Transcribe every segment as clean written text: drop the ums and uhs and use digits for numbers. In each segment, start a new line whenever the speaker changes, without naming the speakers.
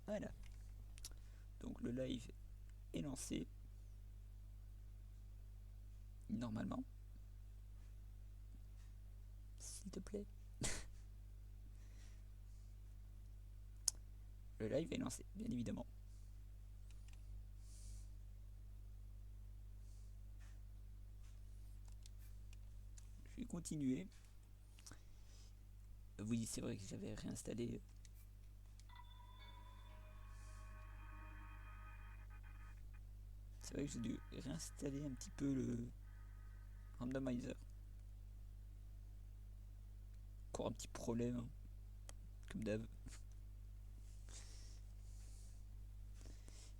Voilà. Donc le live est lancé. Normalement. S'il te plaît. Le live est lancé, bien évidemment. Je vais continuer. Oui, c'est vrai que j'avais réinstallé. C'est vrai que j'ai dû réinstaller un petit peu le randomizer. Encore un petit problème, hein, comme d'hab.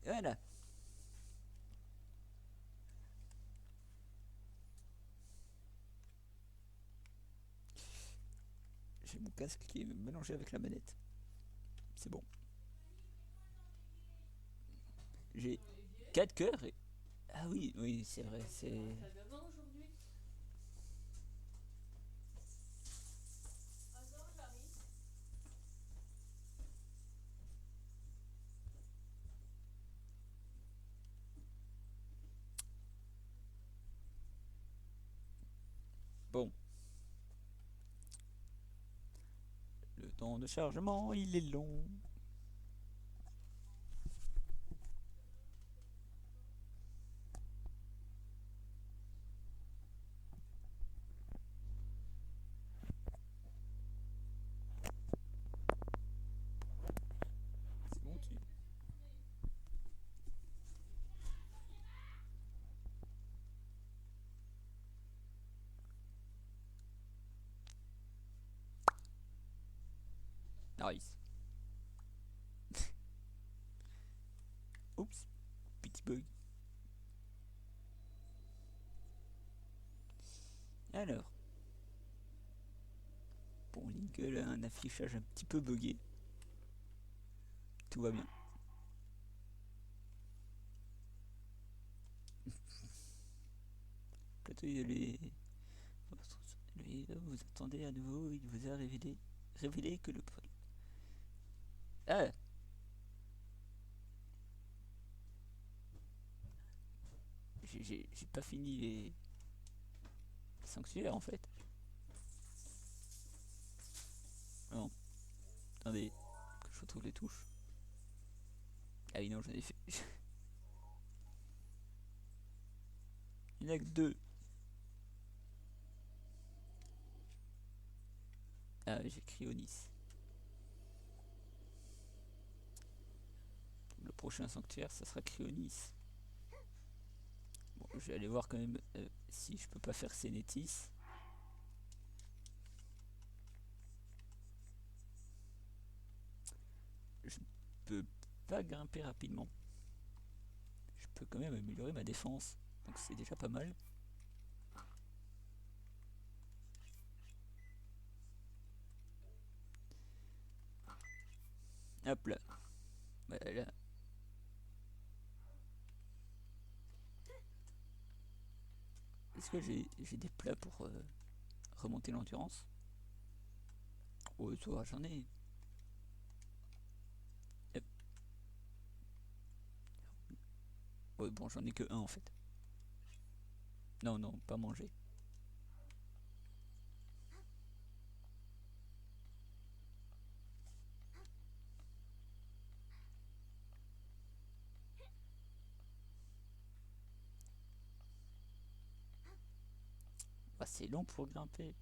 Voilà. J'ai mon casque qui est mélangé avec la manette. C'est bon. J'ai 4 cœurs et... Ah oui, oui, c'est vrai, c'est... Bon. Le temps de chargement, il est long. C'est bon, tu... Nice. Oups, petit bug. Alors, bon, Lingle a un affichage un petit peu buggé. Tout va bien. Plateau, vous attendez à nouveau, il vous a révélé que le... Ah, j'ai pas fini les sanctuaires en fait. Non, attendez, que je retrouve les touches. Ah oui, non, j'en ai fait. Il n'y en a que deux. Ah, j'ai Cryonis. Le prochain sanctuaire, ça sera Cryonis. Bon, je vais aller voir quand même si je peux pas faire Sénétis. Je peux pas grimper rapidement. Je peux quand même améliorer ma défense. Donc c'est déjà pas mal. Hop là. Voilà. Est-ce que j'ai des plats pour remonter l'endurance? Oh, toi, j'en ai. Hop. Ouais, bon, j'en ai que un en fait. Non, non, pas manger. Bah, c'est long pour grimper.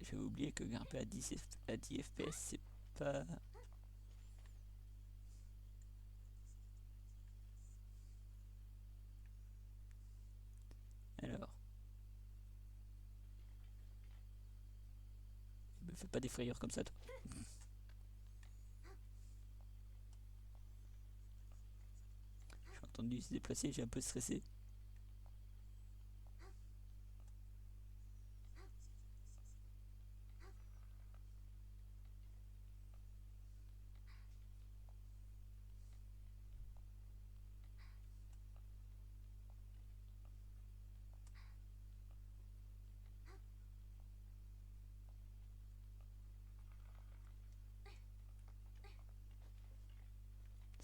J'avais oublié que grimper à 10 FPS, c'est pas... Alors, me fais pas des frayeurs comme ça, toi. J'ai entendu se déplacer, j'ai un peu stressé.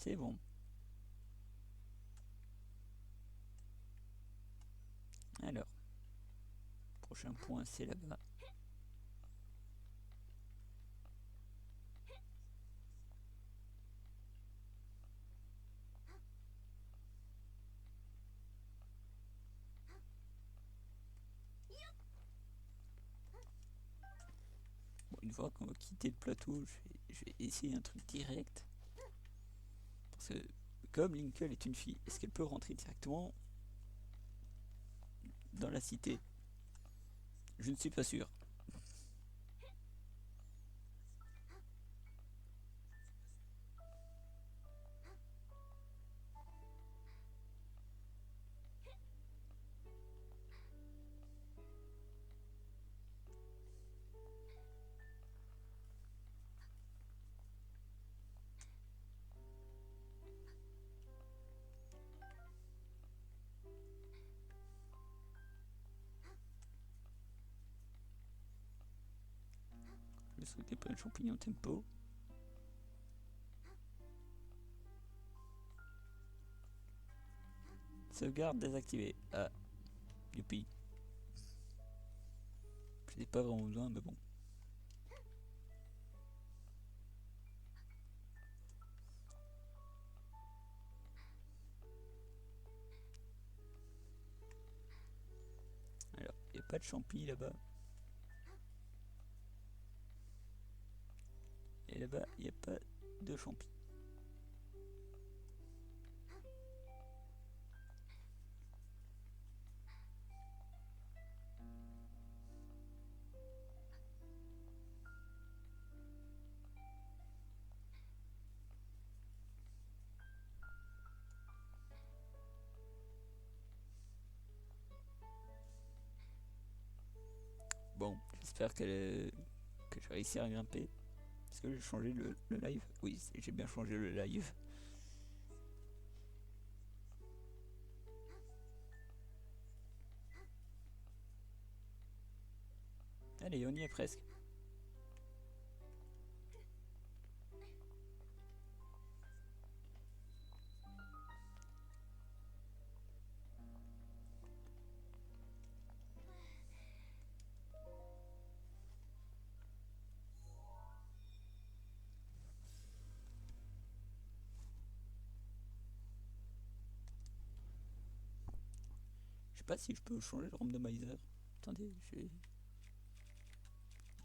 C'est bon. Alors, prochain point, c'est là-bas. Bon, une fois qu'on va quitter le plateau, je vais essayer un truc direct. Parce que, comme Linkle est une fille, est-ce qu'elle peut rentrer directement dans la cité? Je ne suis pas sûr. Je vais sauter pas un champignon tempo. Sauvegarde désactivée. Ah, youpi. Je n'ai pas vraiment besoin, mais bon. Alors, il n'y a pas de champi là-bas. Et là-bas, il n'y a pas de champi. Bon, j'espère que je vais réussir à grimper. Est-ce que j'ai changé le live? Oui, j'ai bien changé le live. Allez, on y est presque. Je sais pas si je peux changer le randomizer. Attendez, je vais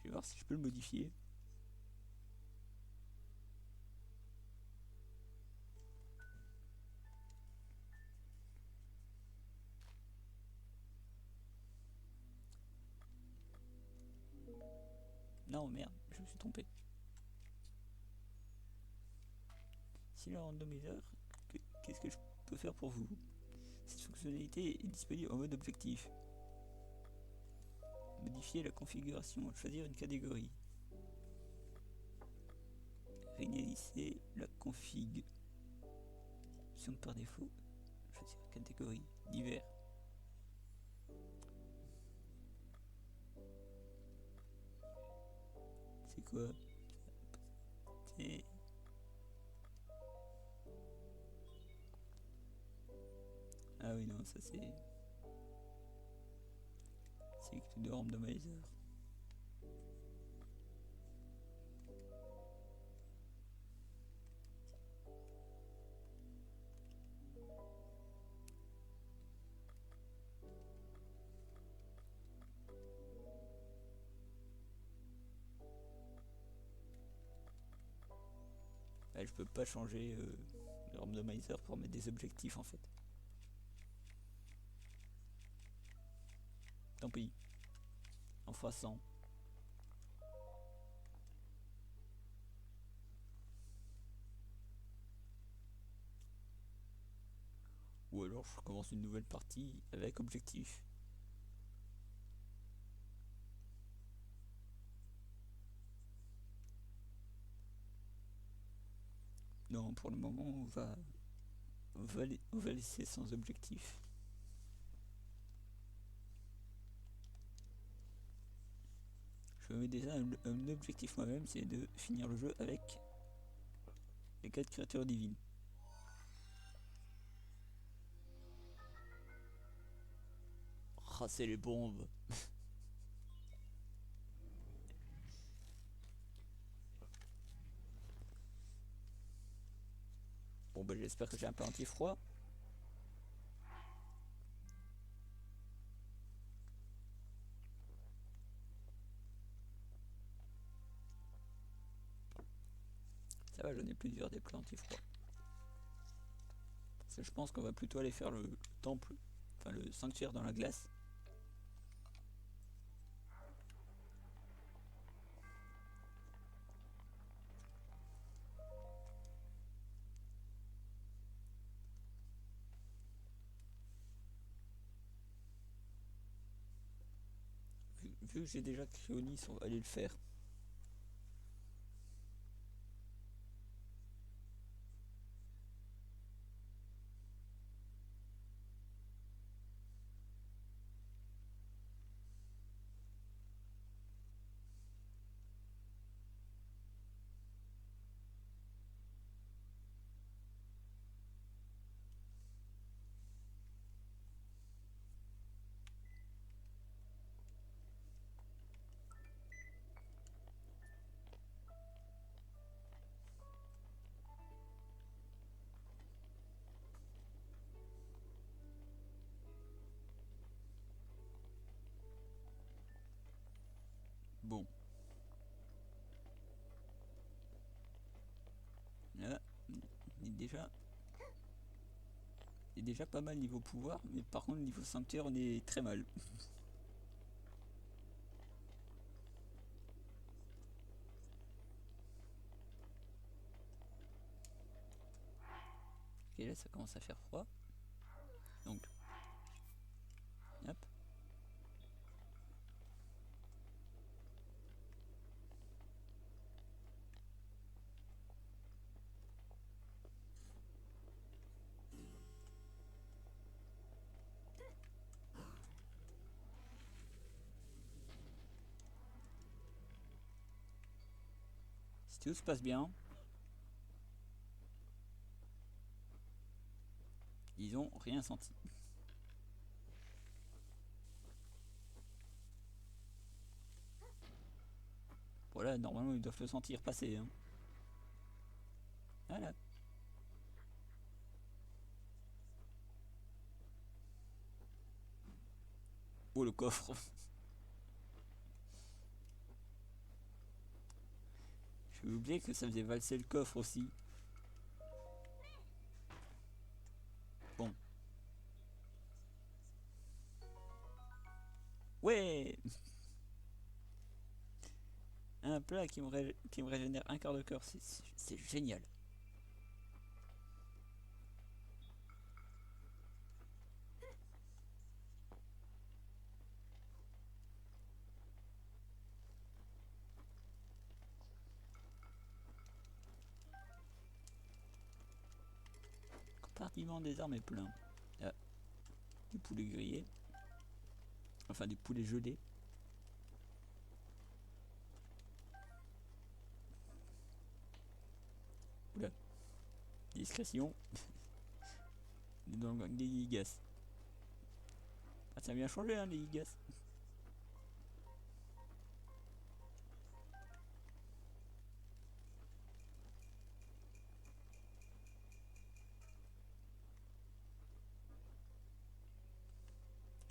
voir si je peux le modifier. Non, merde, je me suis trompé. Si le randomizer, qu'est-ce que je peux faire pour vous? Cette fonctionnalité est disponible en mode objectif. Modifier la configuration, choisir une catégorie. Réinitialiser la config. Option par défaut, choisir catégorie, divers. C'est quoi? C'est... Ah oui, non, ça c'est... C'est de randomizer. Je peux pas changer le randomizer pour mettre des objectifs en fait. Tant pis. En fera 100. Ou alors je commence une nouvelle partie avec objectif. Non, pour le moment on va laisser sans objectif. Je me mets déjà un objectif moi-même, c'est de finir le jeu avec les 4 créatures divines. Ah, c'est les bombes. Bon bah j'espère que j'ai un peu anti-froid. Ça va, j'en ai plusieurs des plats anti-froid. Parce que je pense qu'on va plutôt aller faire le temple, enfin le sanctuaire dans la glace. Vu que j'ai déjà Cryonis, on va aller le faire. Bon. Là, il est déjà pas mal niveau pouvoir, mais par contre niveau sanctuaire on est très mal. Ok, là ça commence à faire froid. Donc, hop. Si tout se passe bien, ils ont rien senti. Voilà, normalement ils doivent le sentir passer. Hein. Voilà. Oh le coffre. J'ai oublié que ça faisait valser le coffre aussi. Bon. Ouais. Un plat qui me régénère un quart de cœur, c'est génial. Compartiment des armes est plein. Ah, du poulet grillé. Enfin du poulet gelé. Oula. Discrétion. Dans le gang des gigas. Ah, ça a bien changé hein les gigas.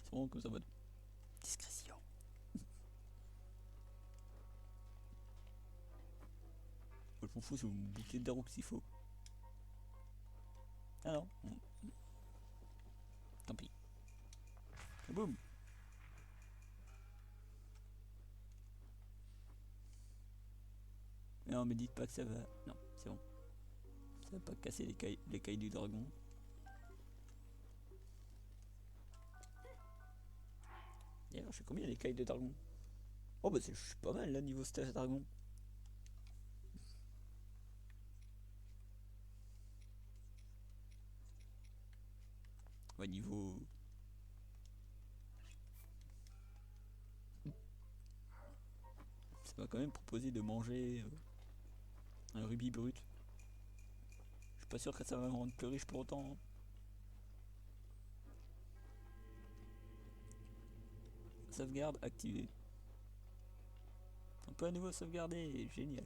C'est vraiment comme ça en mode discrétion. Moi, je m'en fous si vous me bouclez de roue s'il faut. Ah non. Tant pis. Et boum. Non mais dites pas que ça va. Non, c'est bon. Ça va pas casser les cailles du dragon. D'ailleurs, je sais combien les cailles de dragon. Oh bah je suis pas mal là niveau stage dragon. Ouais, niveau. Ça m'a quand même proposé de manger un rubis brut. Je suis pas sûr que ça va me rendre plus riche pour autant. Hein. Sauvegarde activée. On peut à nouveau sauvegarder, génial.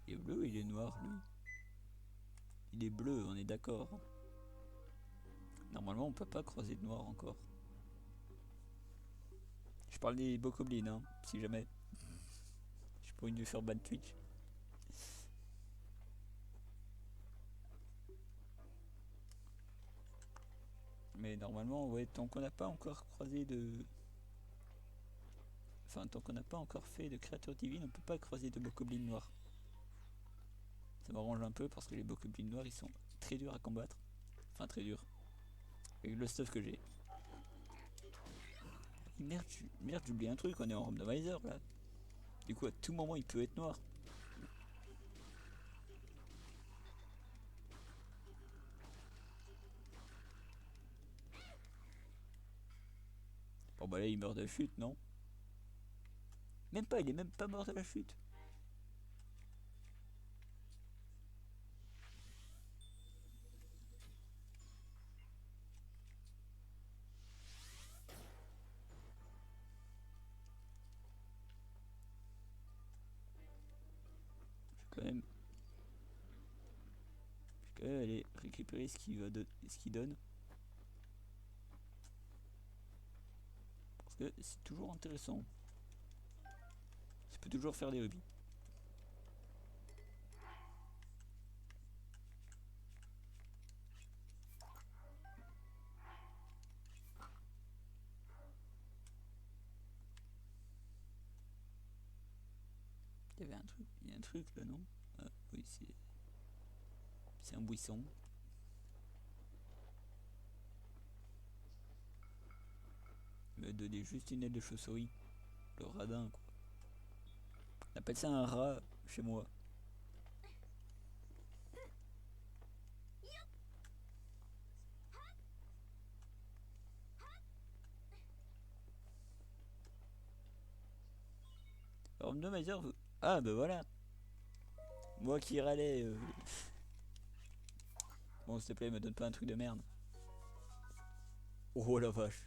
Il est bleu ou il est noir lui? Il est bleu, on est d'accord. Normalement on peut pas croiser de noir encore. Je parle des bokoblins, hein, si jamais. Je pourrais lui faire ban Twitch. Mais normalement, ouais, tant qu'on n'a pas encore croisé de... Enfin, tant qu'on n'a pas encore fait de créature divine, on peut pas croiser de bokoblins noirs. Ça m'arrange un peu parce que les bokoblins noirs, ils sont très durs à combattre. Enfin, très durs. Avec le stuff que j'ai. Merde, j'ai oublié un truc, on est en randomizer là. Du coup, à tout moment, il peut être noir. Bon bah là, il meurt de la chute, non? Même pas, il est même pas mort de la chute. Je vais quand même aller récupérer ce qu'il donne. Parce que c'est toujours intéressant. Ça peut toujours faire des hobbies. Il y avait un truc, il y a un truc là, non? Ah, oui, c'est un buisson. Il m'a donné juste une aile de chauve-souris. Le radin, quoi. On appelle ça un rat chez moi. Randomizer. Ah, bah voilà. Moi qui râlais. Bon, s'il te plaît, me donne pas un truc de merde. Oh la vache.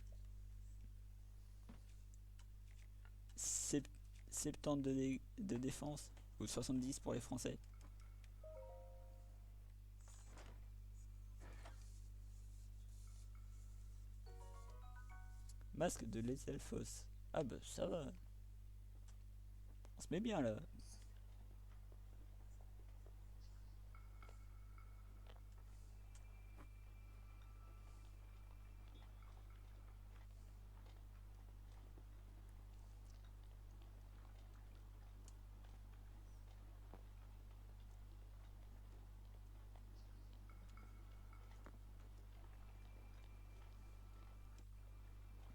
70 de défense. Ou 70 pour les Français. Masque de l'Ethelfos. Ah bah ça va. On se met bien là.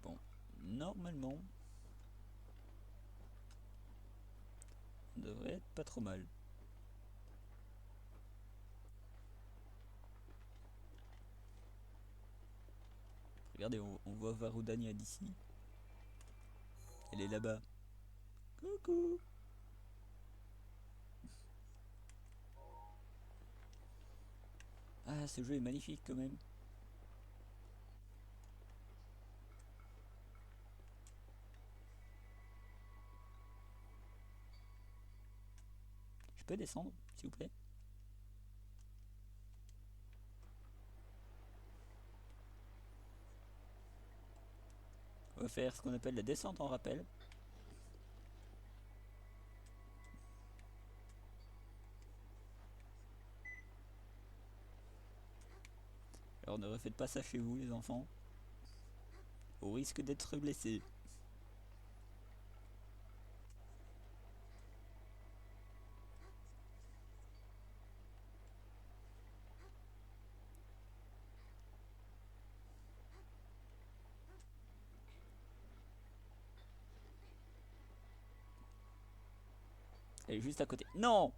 Bon, normalement, on devrait être pas trop mal. Regardez, on voit Varudania d'ici. Elle est là-bas. Coucou. Ah, ce jeu est magnifique quand même. Je peux descendre, s'il vous plaît? On va faire ce qu'on appelle la descente en rappel. Alors ne refaites pas ça chez vous les enfants. Au risque d'être blessé. Elle est juste à côté. Non!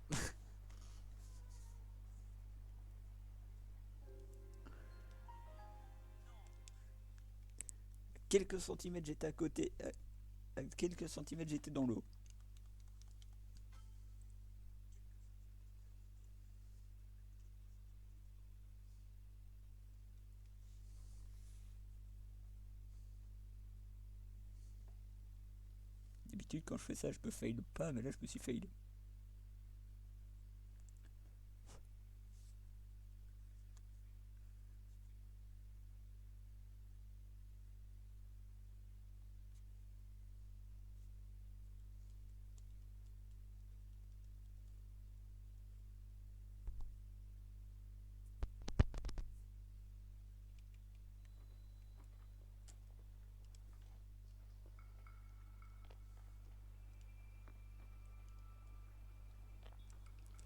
Quelques centimètres j'étais à côté. À quelques centimètres j'étais dans l'eau. d'habitude, quand je fais ça, je me fail pas, mais là, je me suis fail.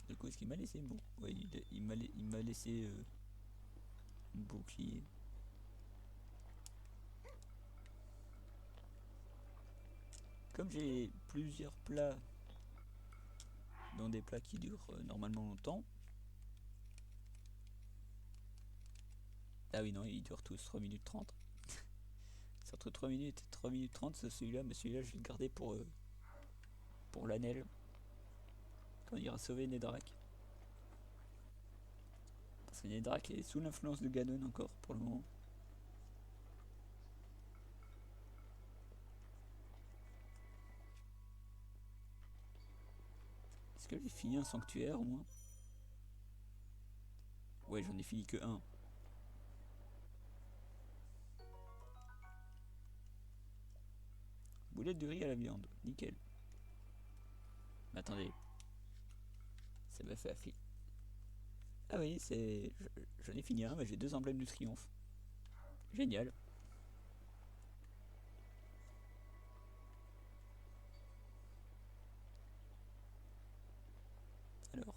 Du coup, est-ce qu'il m'a laissé bon? Ouais, il m'a laissé un bouclier. Comme j'ai plusieurs plats, dont des plats qui durent normalement longtemps. Ah oui, non, ils durent tous 3 minutes 30. C'est entre 3 minutes et 3 minutes 30, celui-là, mais celui-là, je vais le garder pour l'année. Quand on ira sauver Nedrak. Parce que Nedrak est sous l'influence de Ganon encore pour le moment. Est-ce que j'ai fini un sanctuaire au moins? Ouais, j'en ai fini que un. Boulette de riz à la viande, nickel. Mais attendez, ça m'a fait affliger. Ah oui, j'en ai fini un, mais j'ai 2 emblèmes du triomphe. Génial. Alors.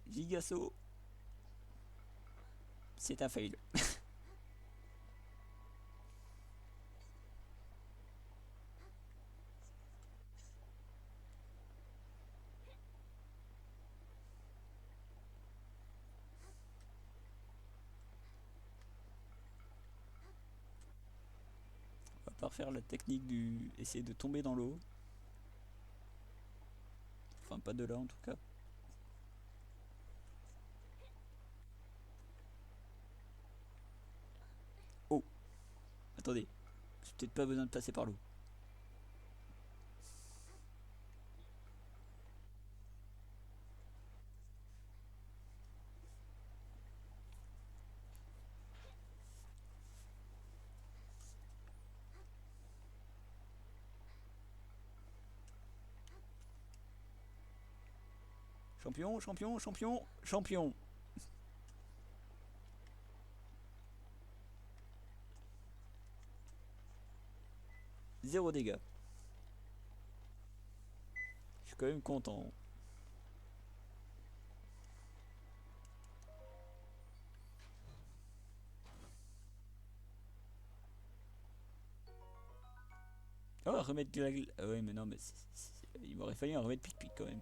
Gigasso. C'est un fail. On va pas refaire la technique du essayer de tomber dans l'eau. Enfin, pas de là en tout cas. Oh, attendez. J'ai peut-être pas besoin de passer par l'eau. Champion, champion, champion, champion. Zéro dégâts. Je suis quand même content. Oh, remettre de la glace. Ah ouais, mais non, mais il m'aurait fallu un remède pic-pic quand même.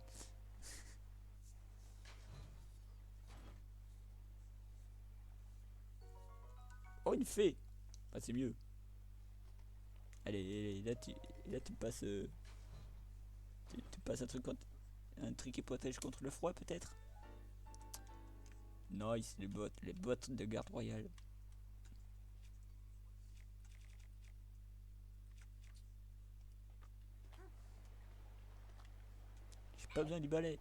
Oh, une fée. Ah, c'est mieux. Allez, là tu passes. Tu passes un truc qui protège contre le froid peut-être. Nice, les bottes de garde royale. J'ai pas besoin du balai.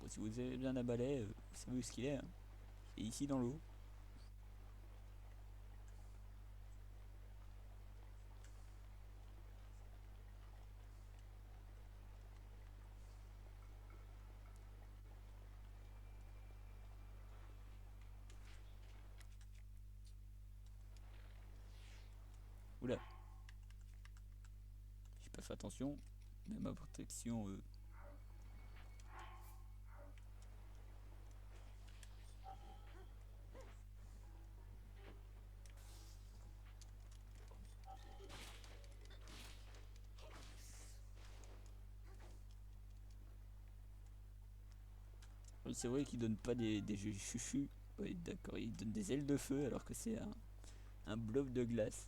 Bon, si vous avez besoin d'un balai, vous savez où ce qu'il est. Hein. C'est ici dans l'eau. Oula, j'ai pas fait attention. Mais ma protection. Oui, c'est vrai qu'il donne pas des jeux chuchus. Oui, d'accord, il donne des ailes de feu alors que c'est un blob de glace.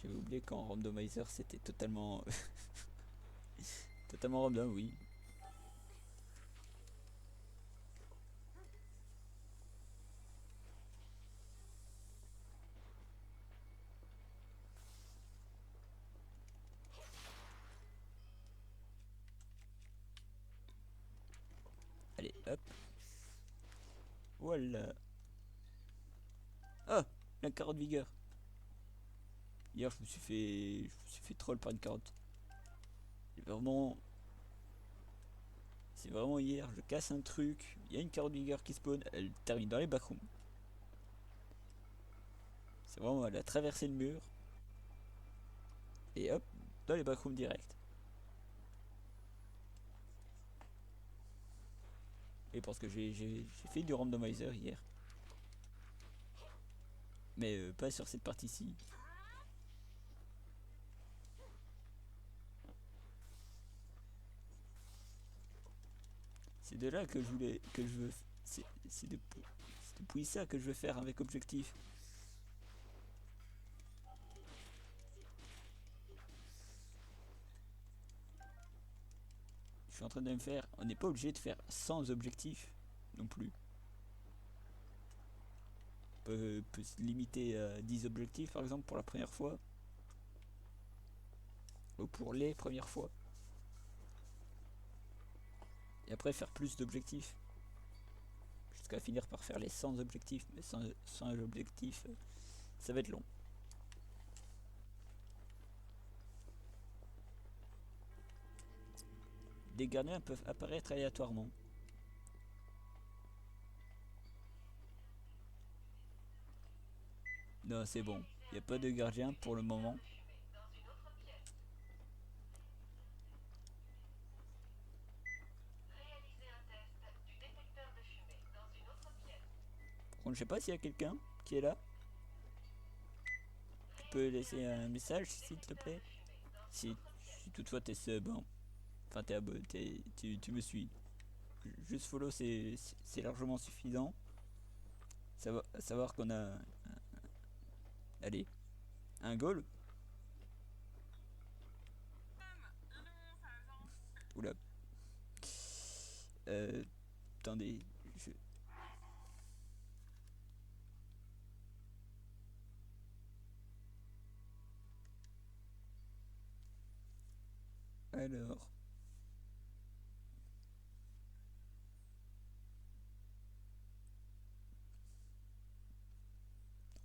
J'avais oublié qu'en randomizer c'était totalement totalement random, oui. Allez, hop. Voilà. Oh, la carotte vigueur. Hier, je me suis fait troll par une carotte. C'est vraiment, c'est vraiment hier. Je casse un truc. Il y a une carotte vigueur qui spawn. Elle termine dans les backrooms. C'est vraiment, elle a traversé le mur. Et hop, dans les backrooms direct. Et parce que j'ai fait du randomizer hier. Mais pas sur cette partie-ci. C'est de là que je voulais, que je veux. C'est depuis ça que je veux faire avec objectif. Je suis en train de me faire. On n'est pas obligé de faire sans objectif non plus. Peut se limiter à 10 objectifs par exemple pour la première fois. Ou pour les premières fois. Et après faire plus d'objectifs. Jusqu'à finir par faire les 100 objectifs. Mais sans objectifs, ça va être long. Des gardiens peuvent apparaître aléatoirement. Non, c'est bon. Il n'y a pas de gardien pour le moment. Par contre, je sais pas s'il y a quelqu'un qui est là. Tu peux laisser un message s'il te plaît. Si toutefois t'es sub, hein. Enfin t'es abonné, tu me suis. Juste follow c'est largement suffisant. Savoir qu'on a. Allez, un goal. Oula. Attendez. Je... Alors.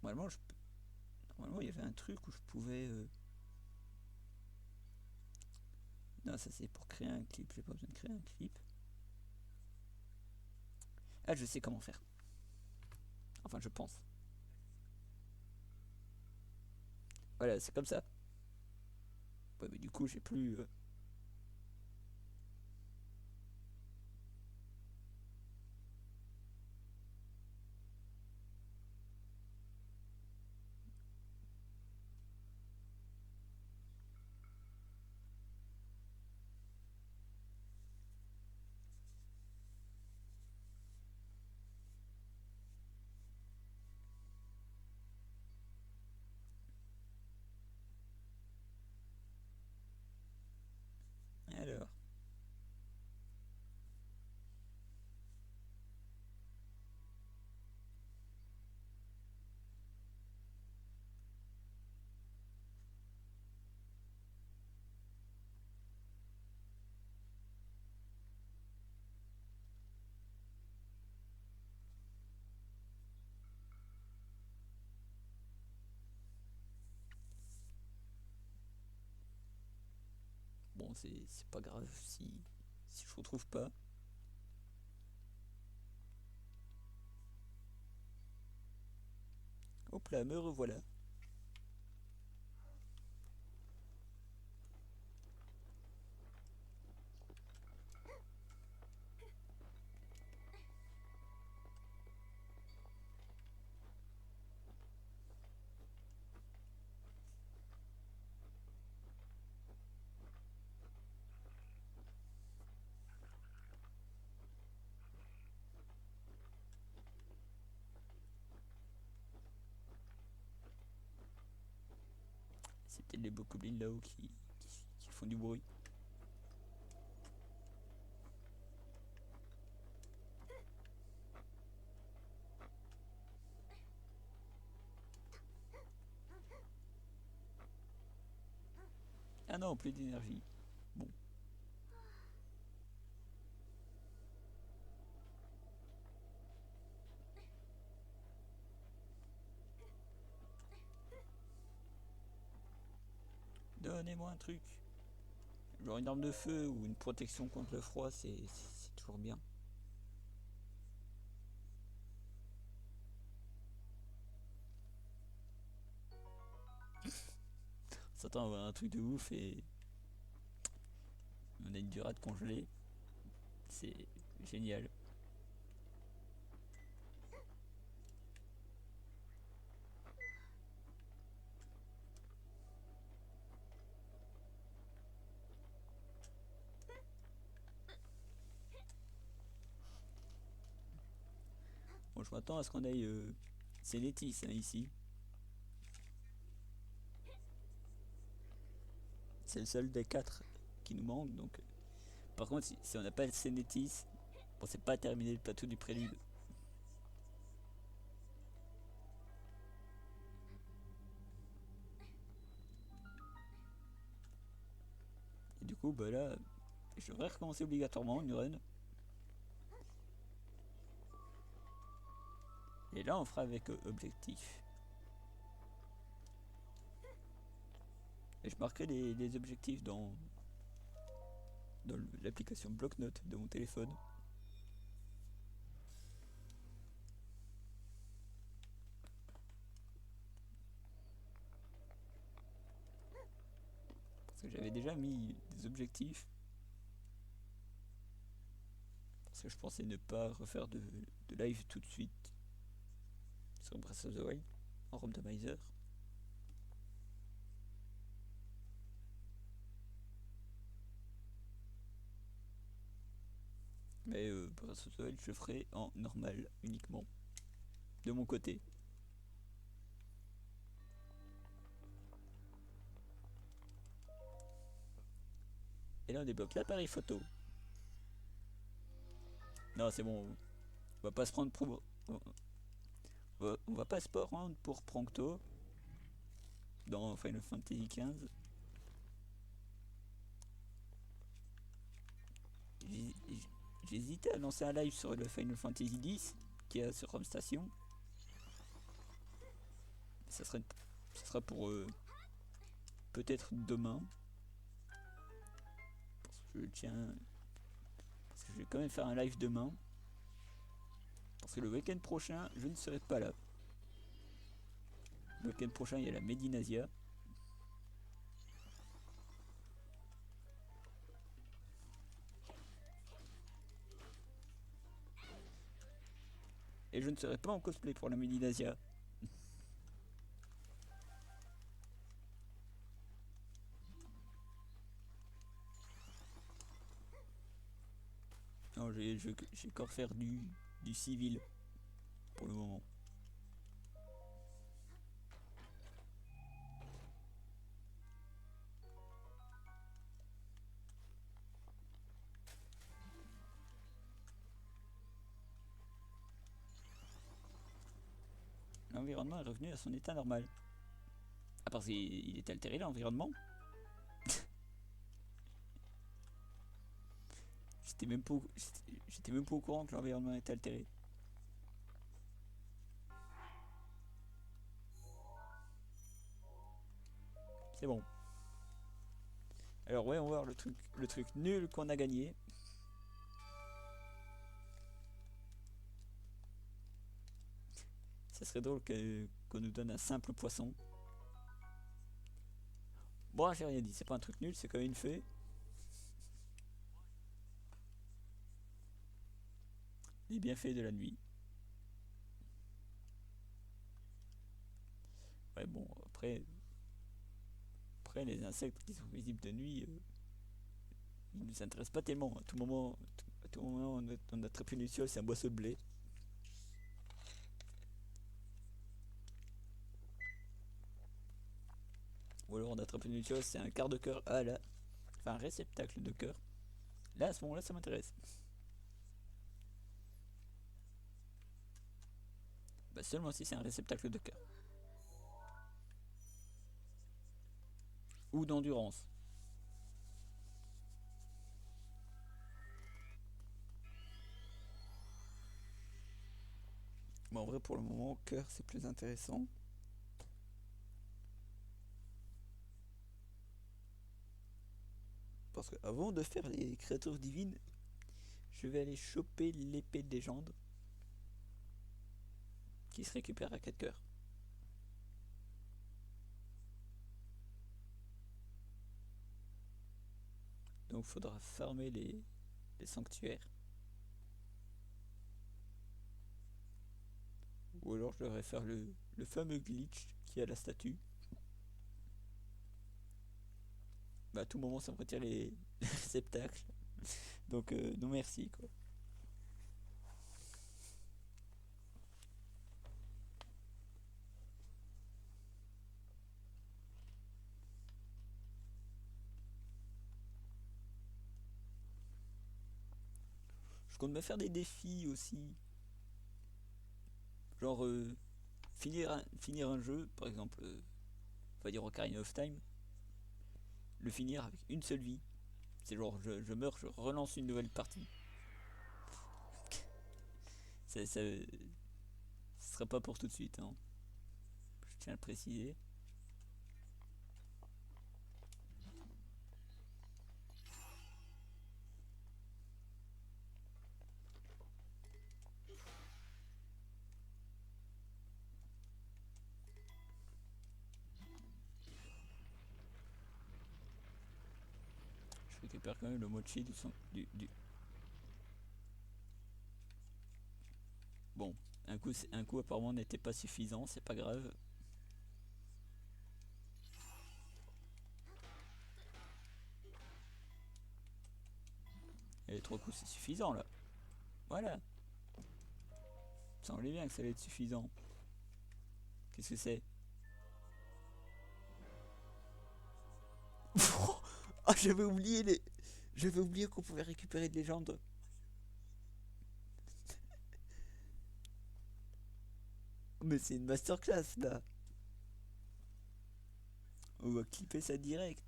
Normalement, Normalement, il y avait un truc où je pouvais. Non, ça c'est pour créer un clip. J'ai pas besoin de créer un clip. Ah, je sais comment faire. Enfin, je pense. Voilà, c'est comme ça. Ouais, mais du coup, j'ai plus. Alors. Bon, c'est pas grave si je retrouve pas. Hop là, me revoilà. les bokoblins là-haut qui font du bruit. Ah non, plus d'énergie. Bon. Donnez-moi un truc. Genre une arme de feu ou une protection contre le froid, c'est toujours bien. On s'attend à avoir un truc de ouf et on a une durade congelée. C'est génial. Bon, je m'attends à ce qu'on aille... c'est Létis hein, ici. C'est le seul des 4 qui nous manque. Donc, par contre, si on n'a pas le Sénétis, bon, c'est pas terminé le plateau du prélude. Et du coup, bah là, je devrais recommencer obligatoirement une run. Et là, on fera avec objectif. Et je marquerai les objectifs dans l'application bloc-notes de mon téléphone. Parce que j'avais déjà mis des objectifs. Parce que je pensais ne pas refaire de live tout de suite sur Breath of the Wild en randomizer. Mais Breath of the Wild, je le ferai en normal uniquement. De mon côté. Et là on débloque l'appareil photo. Non c'est bon. On va pas se prendre pour... On va pas se prendre pour Prompto dans Final Fantasy XV. J'hésitais à lancer un live sur le Final Fantasy X qui est sur Home Station. Ça sera pour peut-être demain. Parce que je vais quand même faire un live demain. Parce que le week-end prochain, je ne serai pas là. Le week-end prochain, il y a la Medinasia. Et je ne serai pas en cosplay pour la Medinasia. Non, j'ai encore faire du civil pour le moment. L'environnement est revenu à son état normal. Ah, parce qu'il est altéré l'environnement. J'étais même pas au courant que l'environnement était altéré. C'est bon. Alors ouais, on va voir le truc nul qu'on a gagné. Ça serait drôle qu'on nous donne un simple poisson. Bon, j'ai rien dit, c'est pas un truc nul, c'est quand même une fée. Les bienfaits de la nuit. Ouais, bon, après les insectes qui sont visibles de nuit, ils nous intéressent pas tellement. À tout moment, on attrape une luciole, c'est un boisseau de blé. Ou alors on attrape une autre chose, c'est un quart de cœur. Ah là. Enfin un réceptacle de cœur. Là à ce moment là ça m'intéresse. Bah seulement si c'est un réceptacle de cœur. Ou d'endurance. Mais en vrai pour le moment cœur c'est plus intéressant. Parce que avant de faire les créatures divines, je vais aller choper l'épée de légende qui se récupère à 4 cœurs. Donc faudra farmer les sanctuaires. Ou alors je devrais faire le fameux glitch qui a la statue. Bah à tout moment ça me retire les réceptacles. Donc non merci quoi. Je compte me faire des défis aussi. Genre finir un jeu, par exemple, on va dire Ocarina of Time, le finir avec une seule vie. C'est genre je meurs, je relance une nouvelle partie. Ça ce sera pas pour tout de suite, hein. Je tiens à le préciser. Je récupère quand même le mochi du... Bon, un coup apparemment n'était pas suffisant, c'est pas grave. Et les 3 coups c'est suffisant là. Voilà. Ça semblait bien que ça allait être suffisant. Qu'est-ce que c'est? Ah j'avais oublié les... J'avais oublié qu'on pouvait récupérer de légendes. Mais c'est une masterclass là. On va clipper ça direct.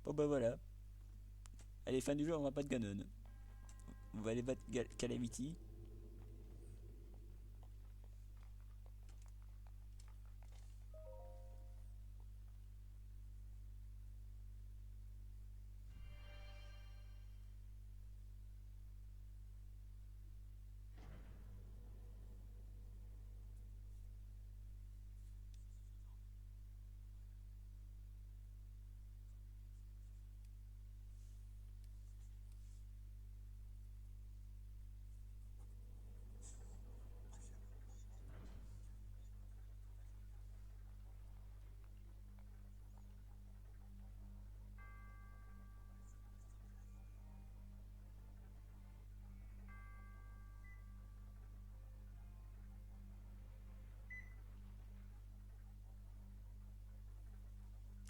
Bon bah voilà. Allez, fin du jeu, on va battre Ganon. On va aller battre Calamity.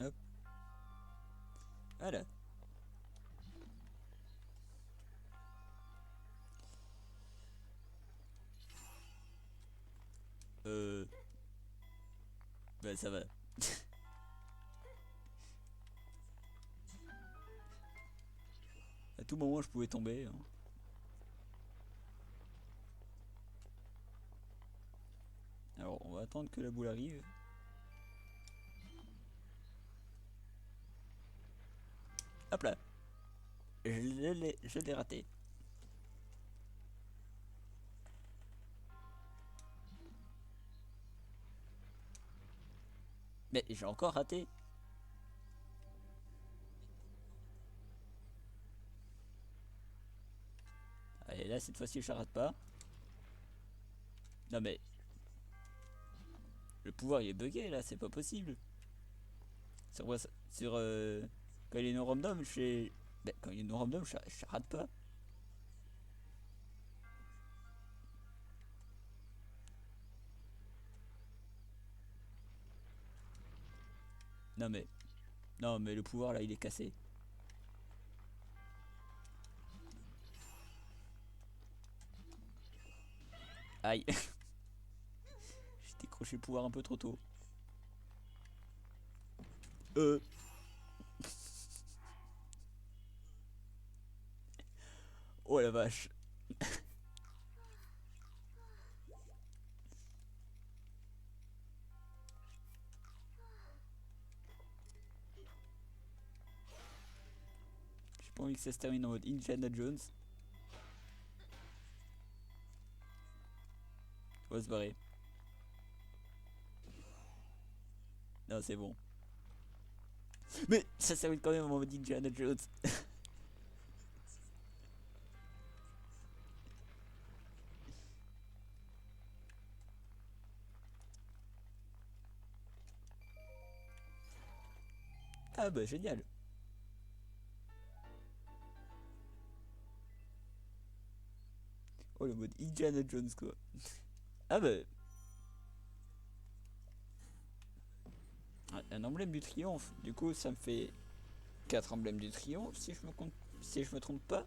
Hop. Voilà. Euh... Bah ça va. À tout moment, je pouvais tomber, hein. Alors, on va attendre que la boule arrive. Hop là. Je l'ai raté. Mais j'ai encore raté. Allez, là, cette fois-ci, je la rate pas. Non mais... pouvoir il est bugué là, c'est pas possible. Sur quand il est non random, quand il est non random, je rate pas. Non mais, non mais le pouvoir là, il est cassé. Aïe, j'ai décroché le pouvoir un peu trop tôt. Euh, oh la vache. J'ai pas envie que ça se termine en mode Indiana Jones. On va se barrer. Non, c'est bon. Mais ça se termine quand même en mode Indiana Jones. Ah bah génial. Oh le mode Indiana Jones quoi. Ah bah un emblème du triomphe. Du coup ça me fait 4 emblèmes du triomphe si je me trompe pas.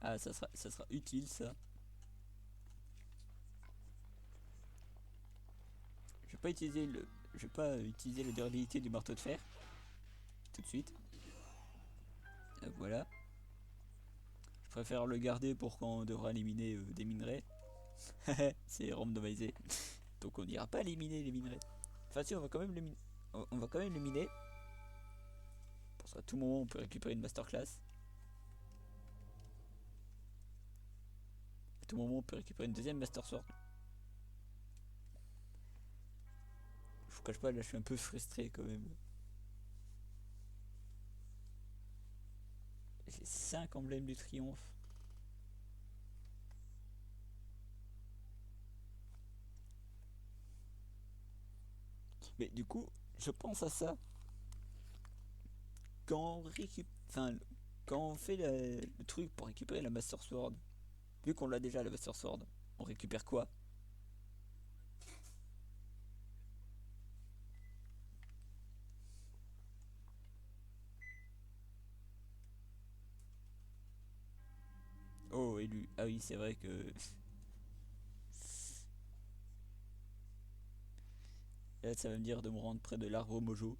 Ah ça sera utile ça. Je vais pas utiliser le. Je vais pas utiliser la durabilité du marteau de fer tout de suite. Voilà. Je préfère le garder pour quand on devra éliminer des minerais. C'est randomisé. Donc on n'ira pas éliminer les minerais. Enfin si on va quand même on va quand même le miner. Parce qu'à tout moment on peut récupérer une masterclass. À tout moment on peut récupérer une deuxième master sword. Je vous cache pas, là je suis un peu frustré quand même. J'ai 5 emblèmes du triomphe. Mais du coup, je pense à ça. Quand on récupère. Enfin, quand on fait le truc pour récupérer la Master Sword, vu qu'on l'a déjà la Master Sword, on récupère quoi? Oh, élu. Ah oui, c'est vrai que. Là, ça va me dire de me rendre près de l'arbre Mojo.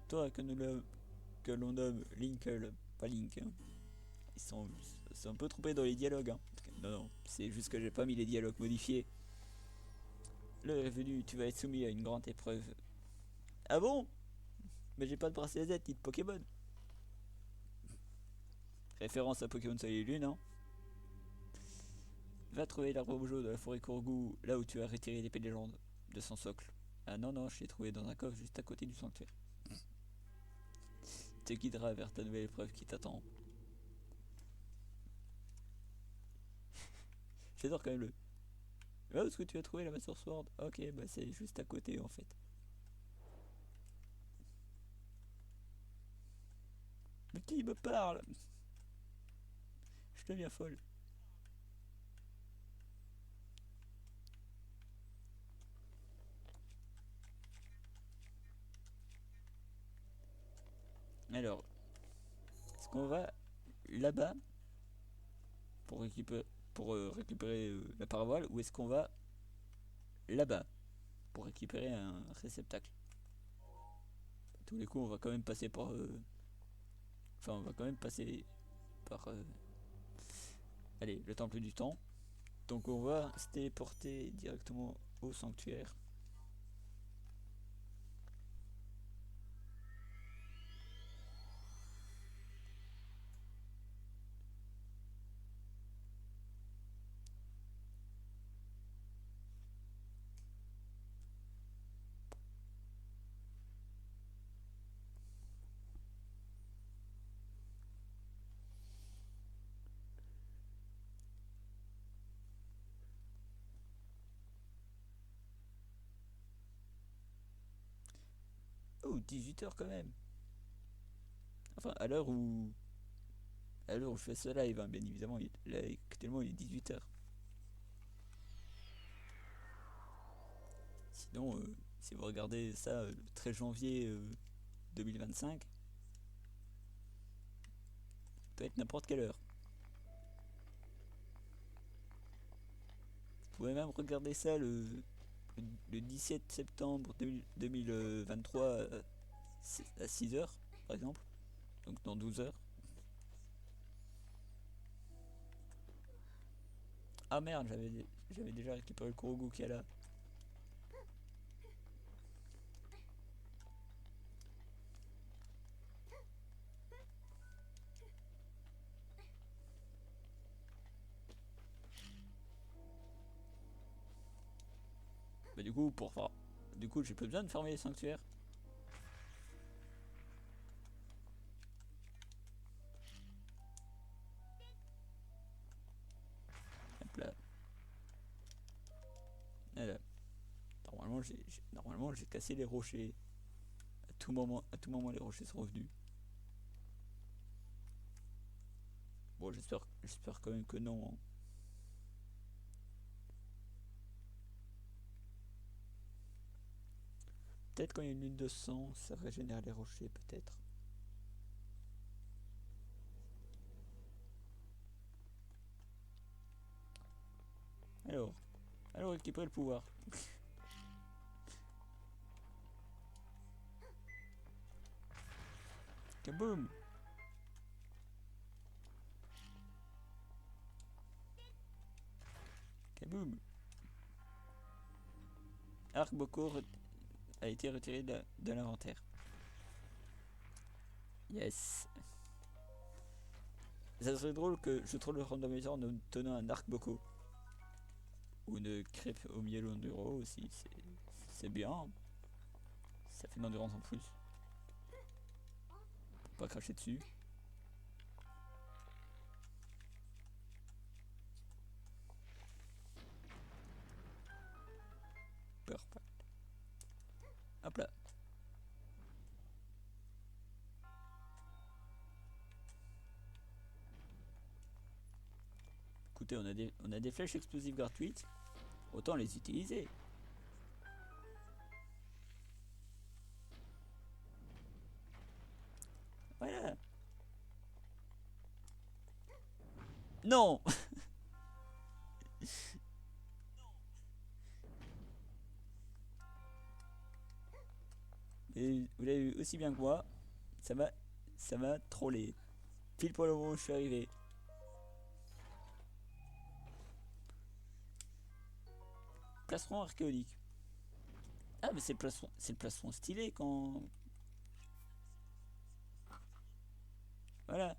Toi, que l'on nomme Linkle, pas Link, hein. Ils sont un peu trompés dans les dialogues, hein. Non, non, c'est juste que j'ai pas mis les dialogues modifiés. Le revenu, tu vas être soumis à une grande épreuve. Ah bon? Mais j'ai pas de bracelet Z ni de Pokémon. Référence à Pokémon Soleil et Lune, hein. Va trouver l'arbre Mojo de la forêt Kourgou, là où tu as retiré l'épée de légende de son socle. Ah non, non, je l'ai trouvé dans un coffre juste à côté du sanctuaire. Te guidera vers ta nouvelle épreuve qui t'attend. J'adore quand même le. Ah, où est-ce que tu as trouvé la Master Sword? Ok, bah c'est juste à côté en fait. Mais qui me parle? Je deviens folle. Alors, est-ce qu'on va là-bas récupérer la paravoile ou est-ce qu'on va là-bas pour récupérer un réceptacle? À tous les coups, on va quand même passer par. Enfin, on va quand même passer par. Allez, le temple du temps. Donc, on va se téléporter directement au sanctuaire. Oh, 18 h quand même. Enfin, à l'heure où je fais ce live, hein, bien évidemment, là, actuellement il est 18 h. Sinon, si vous regardez ça le 13 janvier 2025, ça peut être n'importe quelle heure. Vous pouvez même regarder ça le 17 septembre 2023 à 6 h, par exemple. Donc dans 12 heures. Ah merde, j'avais déjà récupéré le Kurogu qu'il y a là. Bah du coup, j'ai plus besoin de fermer les sanctuaires. Hop là. Voilà. Normalement, j'ai cassé les rochers. À tout moment, les rochers sont revenus. Bon, j'espère quand même que non, hein. Peut-être quand il y a une lune de sang, ça régénère les rochers, peut-être. Alors, récupérer le pouvoir. Kaboom! Kaboom! Arc Boko a été retiré de l'inventaire. Yes! Ça serait drôle que je trouve le randomizer en tenant un arc Boko. Ou une crêpe au miel enduro aussi. C'est bien. Ça fait de l'endurance en plus. Faut pas cracher dessus. Perfect. Hop là. Écoutez, on a des flèches explosives gratuites. Autant les utiliser. Voilà. Non! Et vous l'avez vu aussi bien que moi. Ça m'a trollé. Pile pour le moment où je suis arrivé. Plastron archéologique. Ah, mais c'est le plastron stylé quand. Voilà.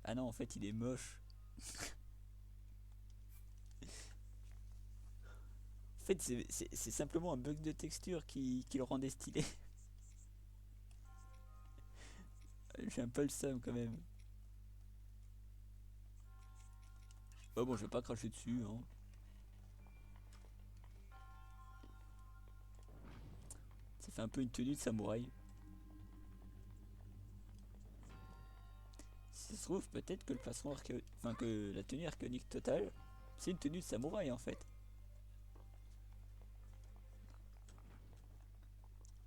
Ah non, en fait, il est moche. En fait, c'est simplement un bug de texture qui le rendait stylé. J'ai un peu le seum quand même. Oh bon, je vais pas cracher dessus, hein. Ça fait un peu une tenue de samouraï. Si ça se trouve, peut-être que le plastron enfin que la tenue archéonique totale, c'est une tenue de samouraï en fait.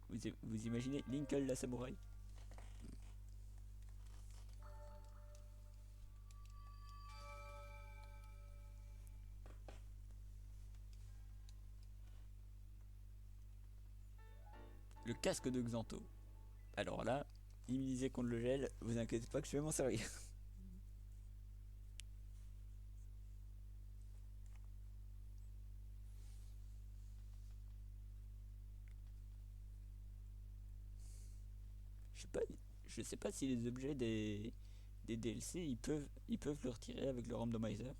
Vous imaginez Lincoln la samouraï? Le casque de Xanto. Alors là, immunisé contre le gel, vous inquiétez pas que je vais m'en servir. Je sais pas, je sais pas si les objets des DLC ils peuvent le retirer avec le randomizer.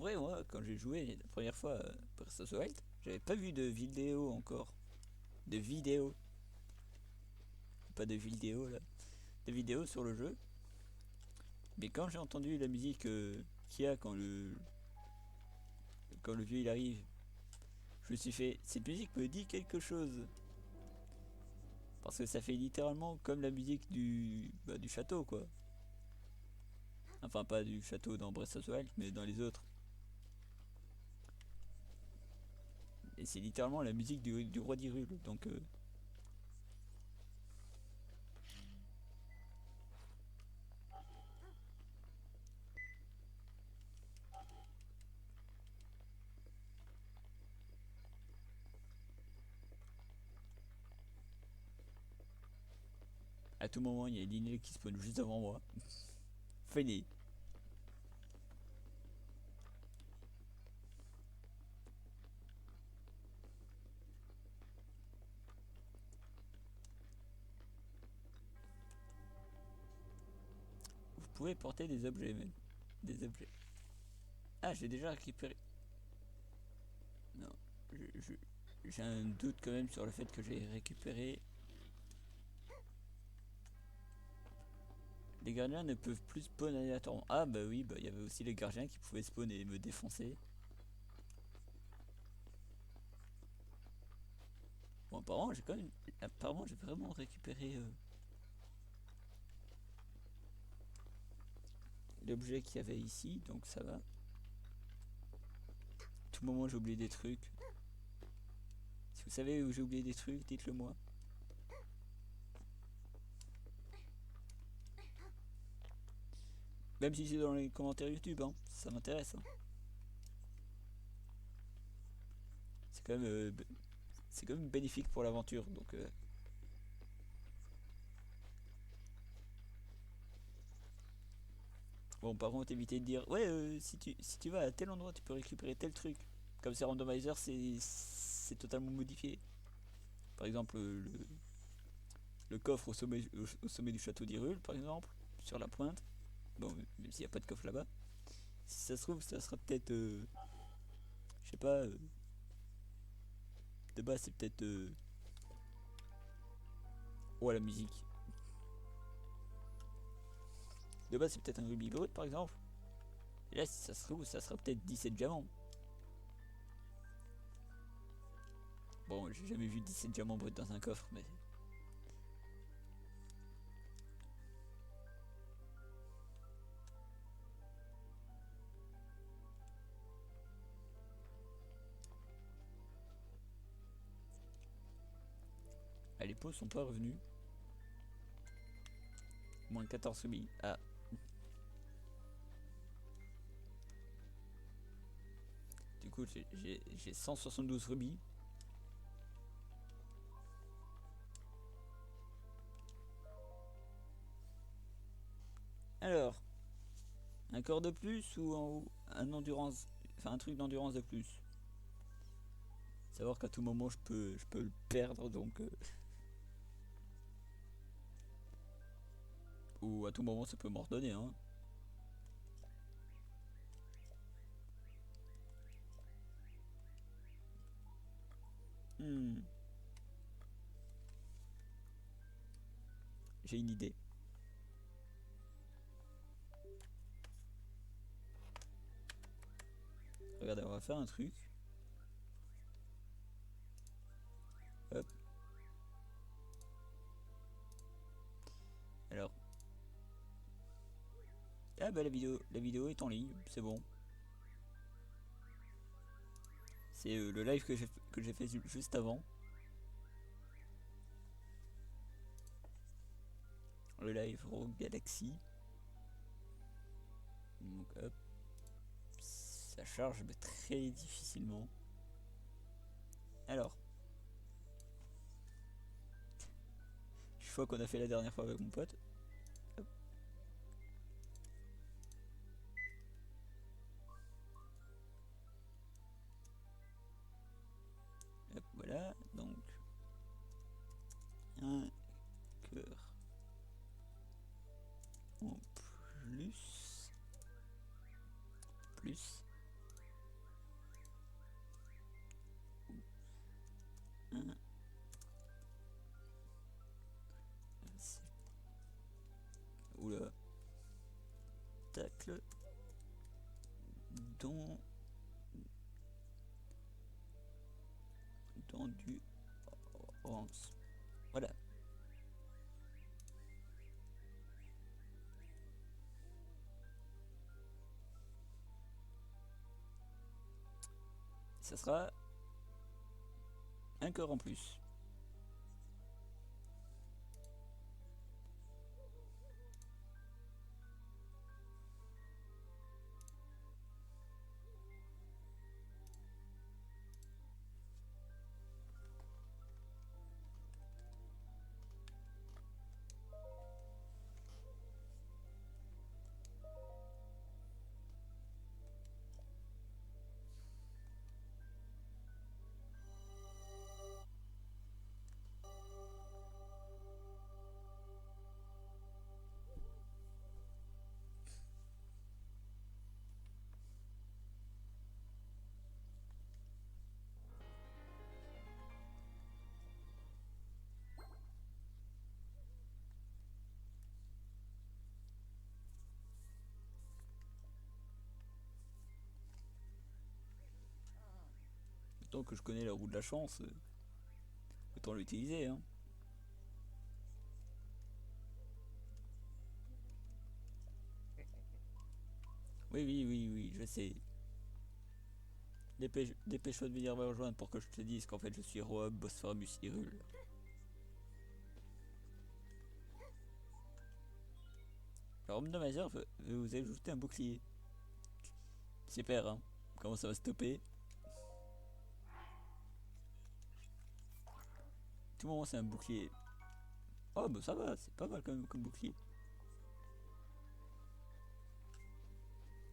vrai, moi, quand j'ai joué la première fois Breath of the Wild, j'avais pas vu de vidéo encore. De vidéo. Pas de vidéo là. De vidéo sur le jeu. Mais quand j'ai entendu la musique qu'il y a quand le vieux il arrive, je me suis fait, cette musique me dit quelque chose. Parce que ça fait littéralement comme la musique du château quoi. Enfin pas du château dans Breath of the Wild, mais dans les autres. Et c'est littéralement la musique du roi d'Hyrule. Donc à tout moment il y a Linéal qui spawn juste devant moi. Fini. Vous pouvez porter des objets même. Des objets. Ah, j'ai déjà récupéré. Non, j'ai un doute quand même sur le fait que j'ai récupéré. Les gardiens ne peuvent plus spawn aléatoirement. Ah bah oui, bah il y avait aussi les gardiens qui pouvaient spawn et me défoncer. Bon apparemment j'ai quand même. Apparemment j'ai vraiment récupéré l'objet qu'il y avait ici, donc ça va. À tout moment j'ai oublié des trucs. Si vous savez où j'ai oublié des trucs, dites-le moi. Même si c'est dans les commentaires YouTube, hein, ça m'intéresse. Hein. C'est quand même bénéfique pour l'aventure, donc. Bon, par contre, évitez de dire ouais, si tu vas à tel endroit, tu peux récupérer tel truc. Comme c'est randomizer, c'est totalement modifié. Par exemple, le coffre au sommet du château d'Hyrule, par exemple, sur la pointe. Bon, même s'il n'y a pas de coffre là-bas. Si ça se trouve, ça sera peut-être. Je sais pas. De base, c'est peut-être. Oh, la musique. De base, c'est peut-être un rubis brut, par exemple. Et là, si ça se trouve, ça sera peut-être 17 diamants. Bon, j'ai jamais vu 17 diamants bruts dans un coffre, mais. Ah, les pots sont pas revenus. Moins 14 rubis. Ah. Du coup, j'ai 172 rubis. Alors, un corps de plus ou un endurance, enfin un truc d'endurance de plus. Savoir qu'à tout moment je peux le perdre donc ou à tout moment ça peut m'ordonner hein. Hmm. J'ai une idée. Regardez, on va faire un truc. Hop. Alors. Ah bah la vidéo est en ligne, c'est bon. C'est le live que j'ai fait juste avant. Le live Rogue Galaxy. Donc hop. Ça charge mais très difficilement. Alors. Du choix qu'on a fait la dernière fois avec mon pote. Hop. Hop, voilà. Donc. Un cœur. En plus. Oula. Tacle. Dans du orange. Voilà. Ça sera un cœur en plus. Tant que je connais la roue de la chance, autant l'utiliser, hein. Oui, oui, oui, oui, je sais. Dépêche-toi de venir me rejoindre pour que je te dise qu'en fait je suis Roab Bosphorus Hyrule. Alors, Omnimazer veut vous ajouter un bouclier. Super, hein. Comment ça va stopper? Tout moment c'est un bouclier. Oh bah ça va, c'est pas mal quand même comme bouclier.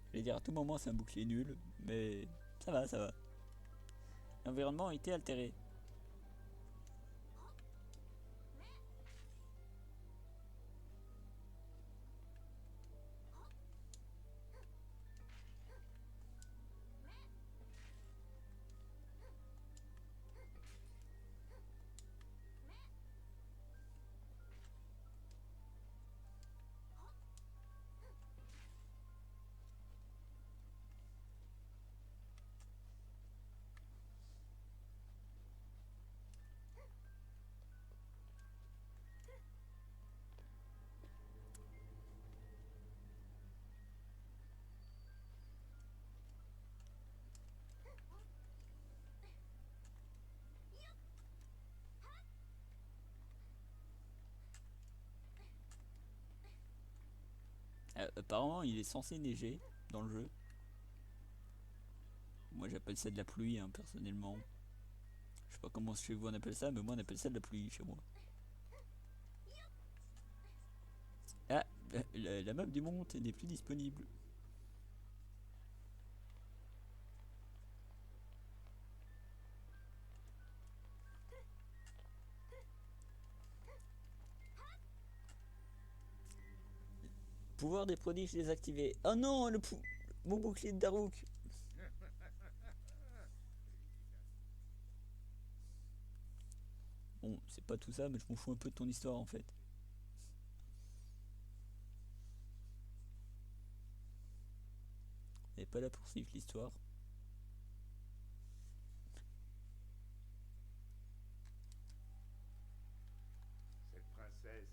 Je vais dire à tout moment c'est un bouclier nul, mais ça va, ça va. L'environnement a été altéré. Apparemment il est censé neiger dans le jeu. Moi j'appelle ça de la pluie, hein, personnellement. Je sais pas comment chez vous on appelle ça, mais moi on appelle ça de la pluie chez moi. Ah, la map du monde n'est plus disponible. Pouvoir des prodiges désactivé. Oh non, mon bouclier de Daruk. Bon, c'est pas tout ça, mais je m'en fous un peu de ton histoire en fait. Elle est pas là pour suivre l'histoire.
Cette princesse.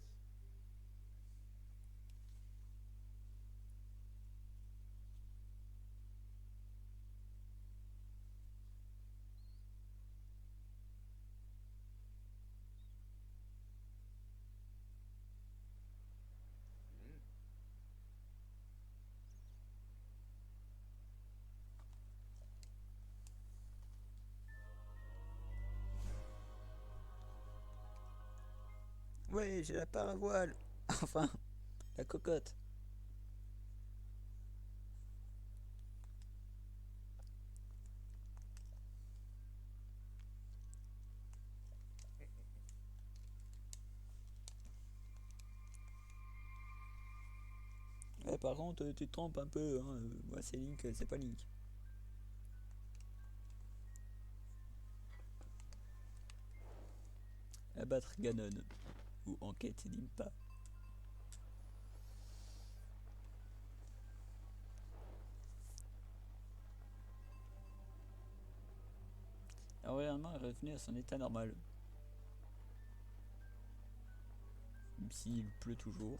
Hmm.
Ouais, j'ai la paravoile. Enfin, la cocotte. Ouais, par contre, tu te trompes un peu, hein. Moi, c'est Link, c'est pas Link. Abattre Ganon. Ou enquête d'Impa. L'environnement est revenu à son état normal. Même s'il pleut toujours.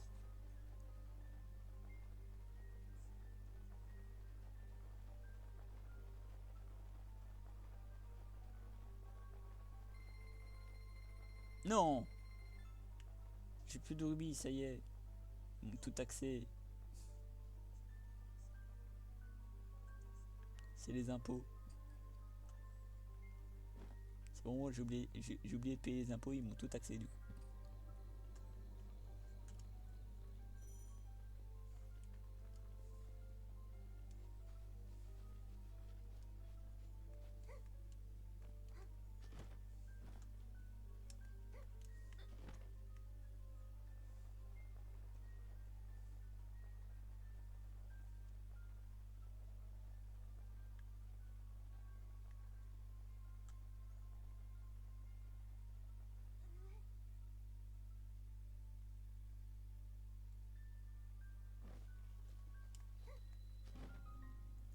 Non! J'ai plus de rubis, ça y est. Ils m'ont tout taxé. C'est les impôts. C'est bon, j'ai oublié de payer les impôts, ils m'ont tout taxé du coup.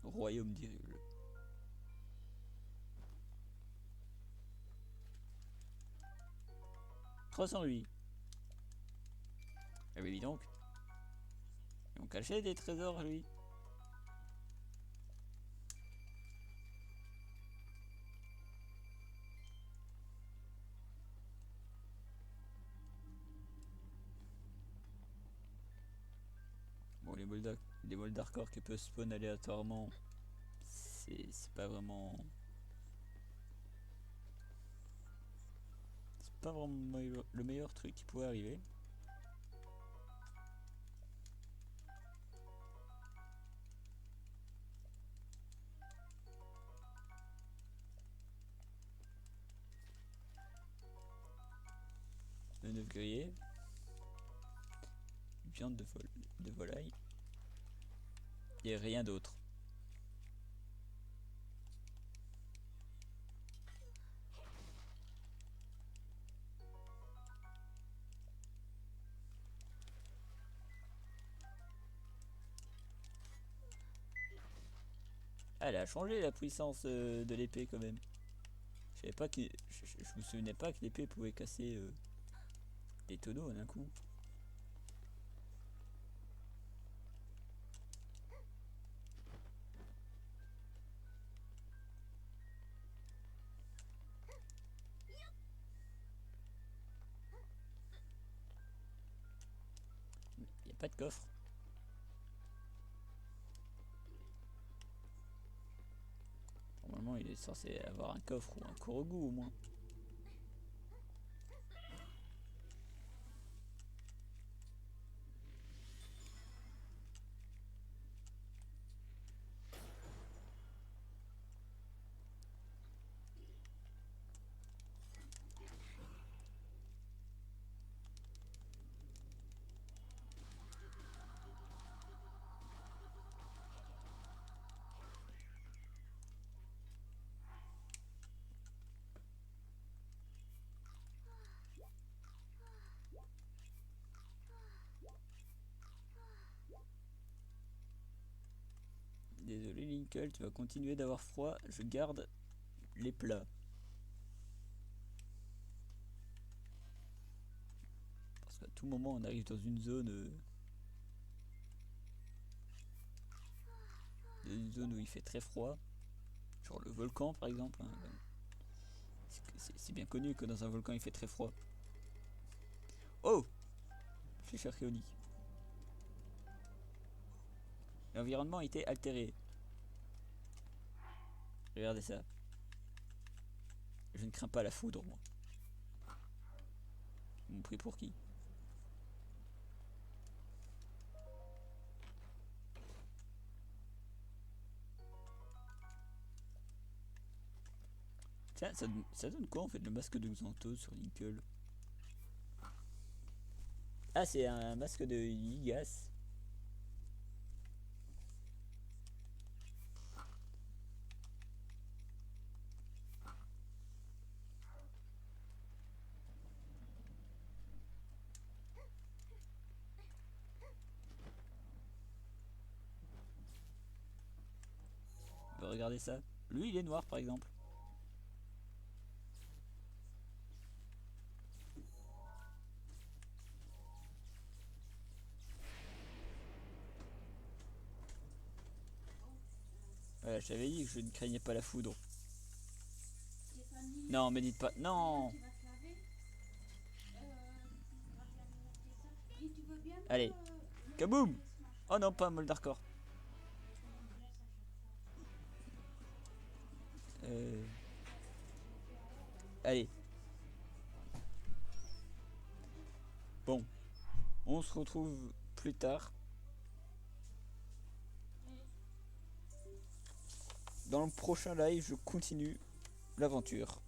Royaume d'Hyrule. « 300 lui. Ah oui, dis donc. Ils ont caché des trésors, lui. Bon, les molles d'hardcore qui peuvent spawn aléatoirement, c'est pas vraiment... C'est pas vraiment le meilleur truc qui pourrait arriver. Le 9 grillé. Viande de volaille. Et rien d'autre. Ah, elle a changé la puissance de l'épée quand même. Je savais pas que je me souvenais pas que l'épée pouvait casser des tonneaux d'un coup. Il n'y a pas de coffre. Normalement, il est censé avoir un coffre ou un Korogu au moins. Désolé Linkle, tu vas continuer d'avoir froid. Je garde les plats. Parce qu'à tout moment, on arrive dans une zone... une zone où il fait très froid. Genre le volcan par exemple. Hein. C'est bien connu que dans un volcan il fait très froid. Oh! Flèche archéonique. L'environnement a été altéré. Regardez ça. Je ne crains pas la foudre, moi. Vous m'ont pris pour qui? Tiens, ça donne quoi en fait le masque de Xanthos sur Linkle? Ah, c'est un masque de Yigas. regardez ça. Lui, il est noir, par exemple. Voilà, j'avais dit que je ne craignais pas la foudre.
Stéphanie,
Non, me dites pas. Non.
tu vas te laver. Tu vas bien me monter ça. Dis, tu veux bien me
Allez.
me
Kaboum.
laver ce machin.
Oh non, pas Moldarkor.
Ça me blesse à chaque fois.
Euh...
Ça va te monter en haut, ben,
Allez. Bon. On se retrouve plus tard. Dans le prochain live, je continue l'aventure.